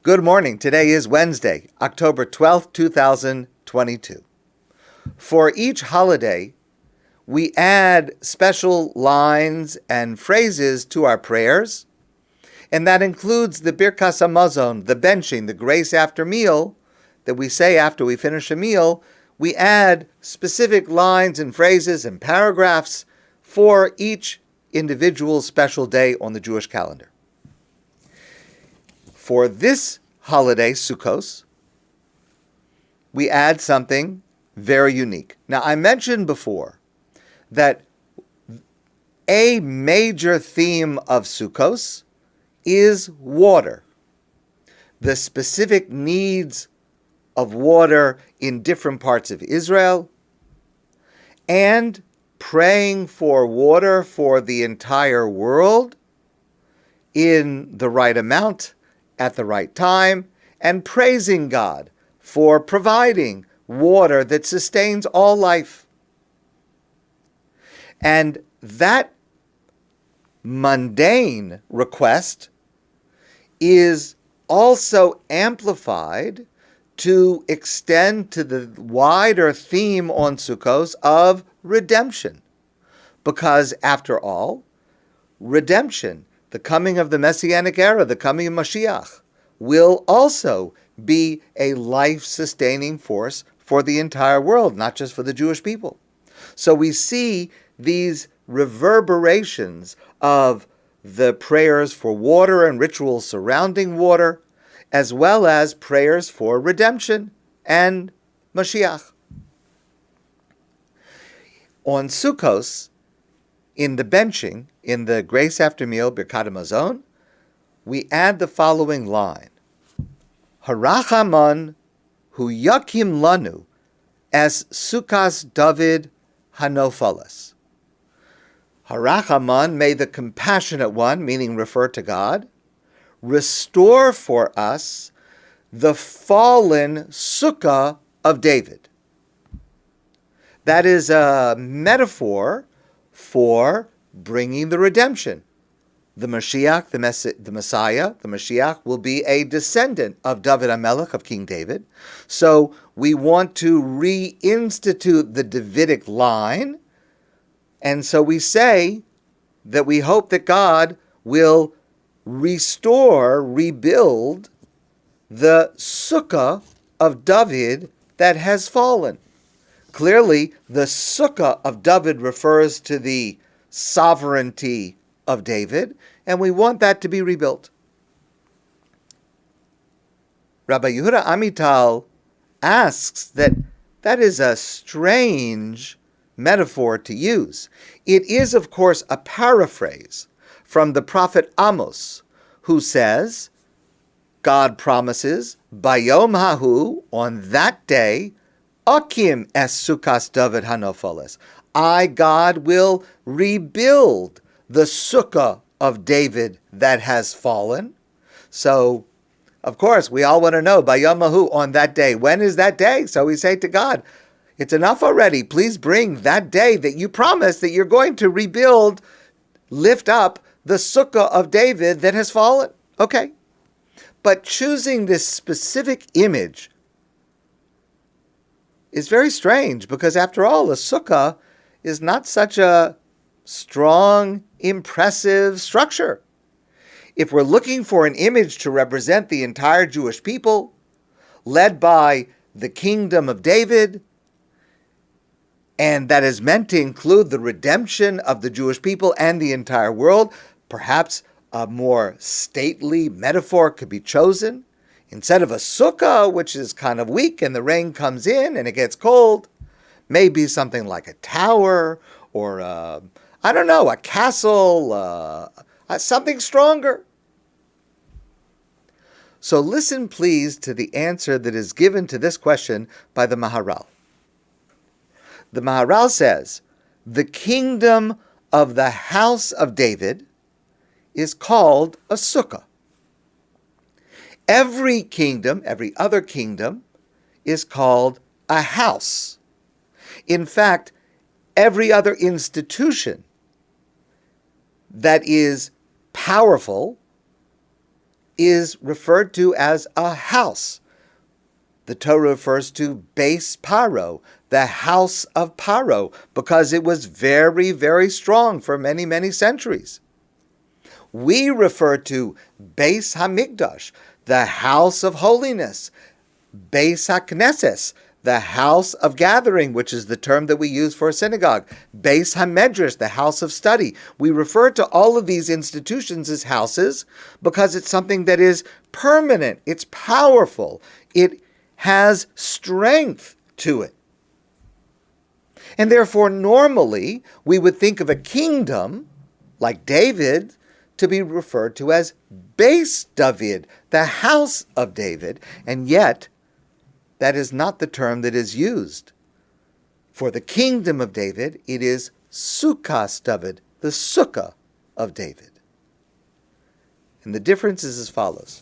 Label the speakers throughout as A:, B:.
A: Good morning. Today is Wednesday, October 12th, 2022. For each holiday, we add special lines and phrases to our prayers, and that includes the Birkas Hamazon, the benching, the grace after meal that we say after we finish a meal. We add specific lines and phrases and paragraphs for each individual special day on the Jewish calendar. For this holiday, Sukkos, we add something very unique. Now, I mentioned before that a major theme of Sukkos is water. The specific needs of water in different parts of Israel, and praying for water for the entire world in the right amount, at the right time, and praising God for providing water that sustains all life. And that mundane request is also amplified to extend to the wider theme on Sukkos of redemption. Because after all, redemption, the coming of the Messianic era, the coming of Mashiach, will also be a life-sustaining force for the entire world, not just for the Jewish people. So we see these reverberations of the prayers for water and rituals surrounding water, as well as prayers for redemption and Mashiach. On Sukkos, in the benching, in the grace after meal, Birkat Hamazon, we add the following line: Harachaman hu yakim lanu as Sukkah of David hanofalas. Harachaman, may the compassionate one, meaning refer to God, restore for us the fallen Sukkah of David. That is a metaphor for bringing the redemption. The Mashiach, the Messiah, the Mashiach, will be a descendant of David HaMelech, of King David. So we want to reinstitute the Davidic line, and so we say that we hope that God will restore, rebuild the Sukkah of David that has fallen. Clearly, the Sukkah of David refers to the sovereignty of David, and we want that to be rebuilt. Rabbi Yehuda Amital asks that is a strange metaphor to use. It is, of course, a paraphrase from the prophet Amos, who says, God promises, Bayom Hahu, on that day, Akim es Sukkah David hanofalas. I, God, will rebuild the Sukkah of David that has fallen. So, of course, we all want to know, Bayom Hahu, on that day. When is that day? So we say to God, it's enough already. Please bring that day that you promised that you're going to rebuild, lift up the Sukkah of David that has fallen. Okay. But choosing this specific image is very strange, because after all, a Sukkah is not such a strong, impressive structure. If we're looking for an image to represent the entire Jewish people, led by the kingdom of David, and that is meant to include the redemption of the Jewish people and the entire world, perhaps a more stately metaphor could be chosen. Instead of a sukkah, which is kind of weak and the rain comes in and it gets cold, maybe something like a tower or, a castle, something stronger. So listen, please, to the answer that is given to this question by the Maharal. The Maharal says, the kingdom of the house of David is called a sukkah. Every kingdom, every other kingdom, is called a house. In fact, every other institution that is powerful is referred to as a house. The Torah refers to Beis Paro, the house of Paro, because it was very, very strong for many, many centuries. We refer to Beis Hamikdash, the house of holiness, Beis HaKnesses, the house of gathering, which is the term that we use for a synagogue, Beis HaMedrash, the house of study. We refer to all of these institutions as houses because it's something that is permanent, it's powerful, it has strength to it. And therefore, normally, we would think of a kingdom, like David, to be referred to as Beis David, the house of David, and yet that is not the term that is used. For the kingdom of David, it is Sukkah of David, the Sukkah of David. And the difference is as follows.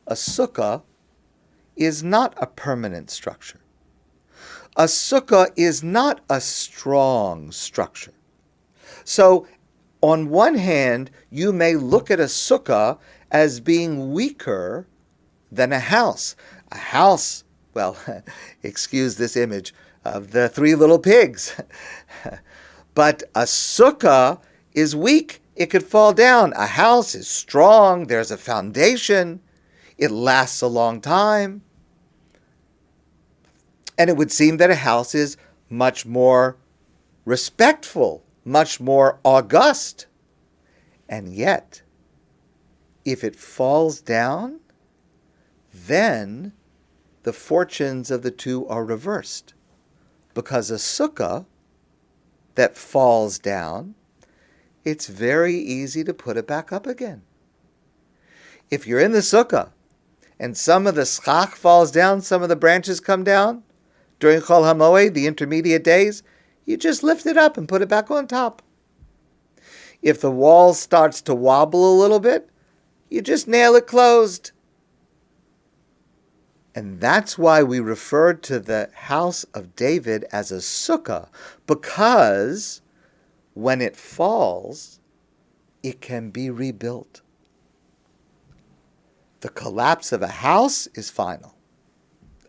A: A sukkah is not a permanent structure. A sukkah is not a strong structure. So, on one hand, you may look at a sukkah as being weaker than a house. A house, well, excuse this image of the three little pigs. But a sukkah is weak. It could fall down. A house is strong. There's a foundation. It lasts a long time. And it would seem that a house is much more respectful, much more august. And yet, if it falls down, then the fortunes of the two are reversed. Because a sukkah that falls down, it's very easy to put it back up again. If you're in the sukkah and some of the schach falls down, some of the branches come down, during Chol HaMoed, the intermediate days, you just lift it up and put it back on top. If the wall starts to wobble a little bit, you just nail it closed. And that's why we refer to the house of David as a sukkah, because when it falls, it can be rebuilt. The collapse of a house is final.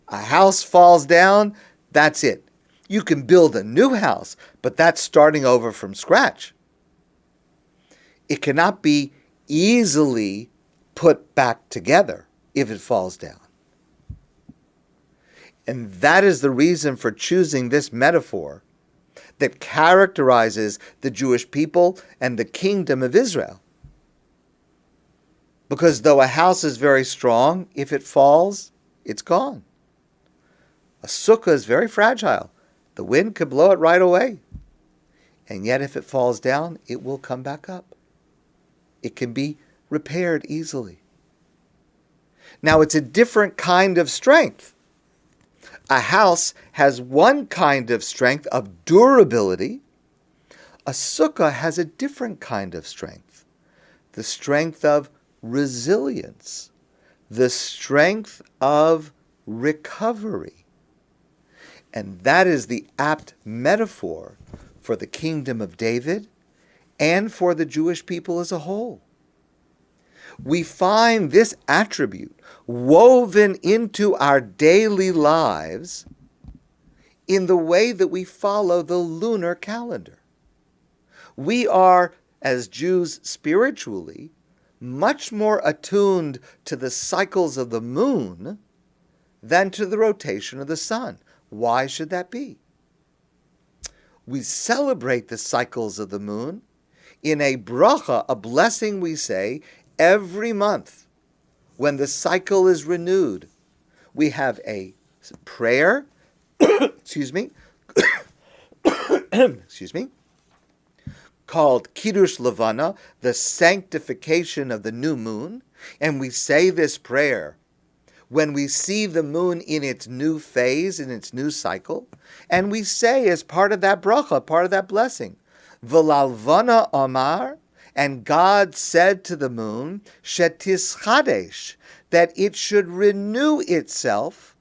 A: A house falls down, that's it. You can build a new house, but that's starting over from scratch. It cannot be easily put back together if it falls down. And that is the reason for choosing this metaphor that characterizes the Jewish people and the kingdom of Israel. Because though a house is very strong, if it falls, it's gone. A sukkah is very fragile. The wind could blow it right away. And yet if it falls down, it will come back up. It can be repaired easily. Now it's a different kind of strength. A house has one kind of strength of durability. A sukkah has a different kind of strength. The strength of resilience. The strength of recovery. And that is the apt metaphor for the kingdom of David and for the Jewish people as a whole. We find this attribute woven into our daily lives in the way that we follow the lunar calendar. We are, as Jews spiritually, much more attuned to the cycles of the moon than to the rotation of the sun. Why should that be? We celebrate the cycles of the moon in a bracha, a blessing we say, every month when the cycle is renewed. We have a prayer, excuse me, called Kiddush Levana, the sanctification of the new moon, and we say this prayer when we see the moon in its new phase, in its new cycle, and we say as part of that bracha, part of that blessing, V'lalvana Amar, and God said to the moon, Shetischadesh, that it should renew itself,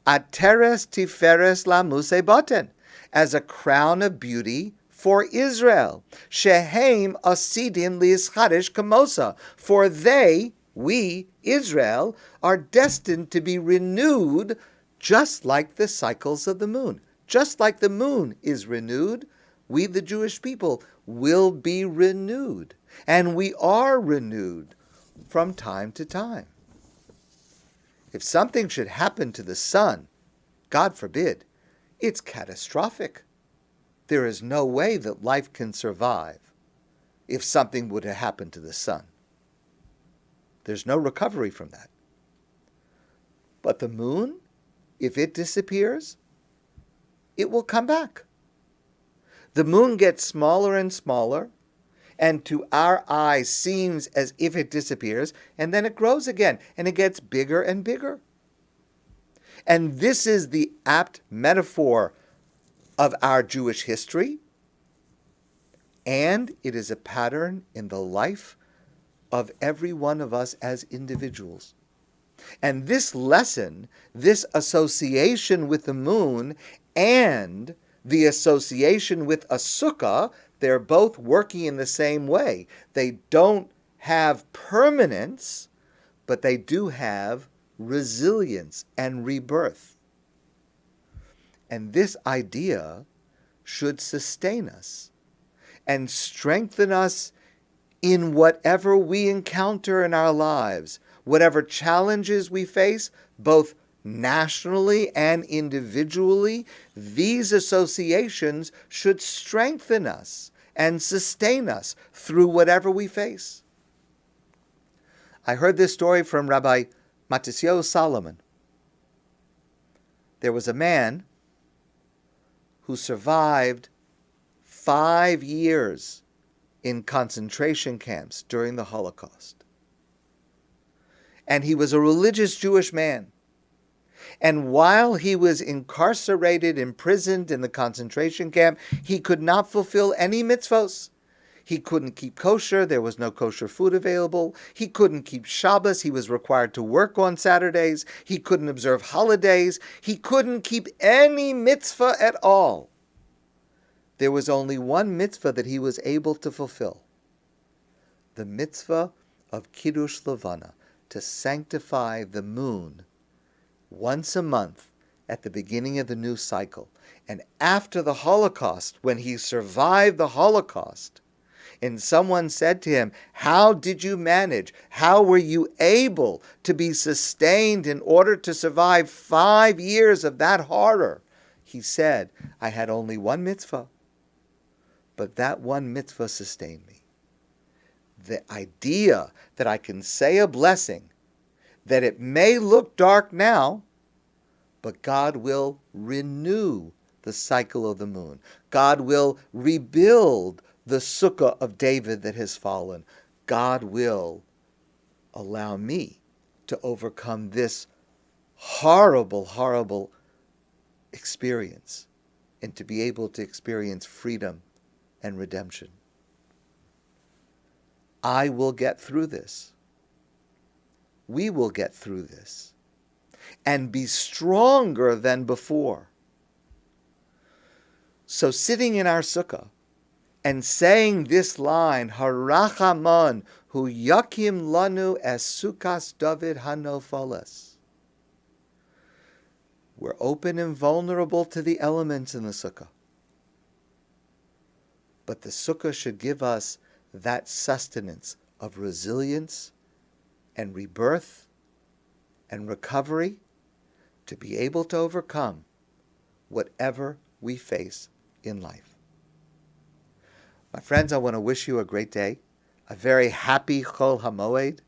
A: Ateres Tiferes Lamuse Baten, as a crown of beauty for Israel. Shehem asidin li'ischadesh kamosa. For they, we, Israel, are destined to be renewed just like the cycles of the moon. Just like the moon is renewed, we, the Jewish people, will be renewed. And we are renewed from time to time. If something should happen to the sun, God forbid, it's catastrophic. There is no way that life can survive if something would have happened to the sun. There's no recovery from that. But the moon, if it disappears, it will come back. The moon gets smaller and smaller, and to our eyes seems as if it disappears, and then it grows again, and it gets bigger and bigger. And this is the apt metaphor of our Jewish history, and it is a pattern in the life of every one of us as individuals. And this lesson, this association with the moon, and the association with a sukkah, they're both working in the same way. They don't have permanence, but they do have resilience and rebirth. And this idea should sustain us and strengthen us in whatever we encounter in our lives, whatever challenges we face, both nationally and individually. These associations should strengthen us and sustain us through whatever we face. I heard this story from Rabbi Matisyahu Salomon. There was a man who survived 5 years in concentration camps during the Holocaust. And he was a religious Jewish man. And while he was incarcerated, imprisoned in the concentration camp, he could not fulfill any mitzvos. He couldn't keep kosher. There was no kosher food available. He couldn't keep Shabbos. He was required to work on Saturdays. He couldn't observe holidays. He couldn't keep any mitzvah at all. There was only one mitzvah that he was able to fulfill. The mitzvah of Kiddush Levana, to sanctify the moon once a month at the beginning of the new cycle. And after the Holocaust, when he survived the Holocaust, and someone said to him, "How did you manage? How were you able to be sustained in order to survive 5 years of that horror?" He said, "I had only one mitzvah, but that one mitzvah sustained me." The idea that I can say a blessing, that it may look dark now, but God will renew the cycle of the moon. God will rebuild the Sukkah of David that has fallen. God will allow me to overcome this horrible, horrible experience and to be able to experience freedom and redemption. I will get through this. We will get through this and be stronger than before. So sitting in our sukkah and saying this line, Harachamon hu yakim lanu es Sukkah David hanofalas. We're open and vulnerable to the elements in the sukkah. But the sukkah should give us that sustenance of resilience and rebirth and recovery to be able to overcome whatever we face in life. My friends, I want to wish you a great day, a very happy Chol HaMoed,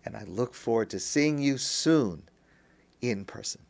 A: and I look forward to seeing you soon in person.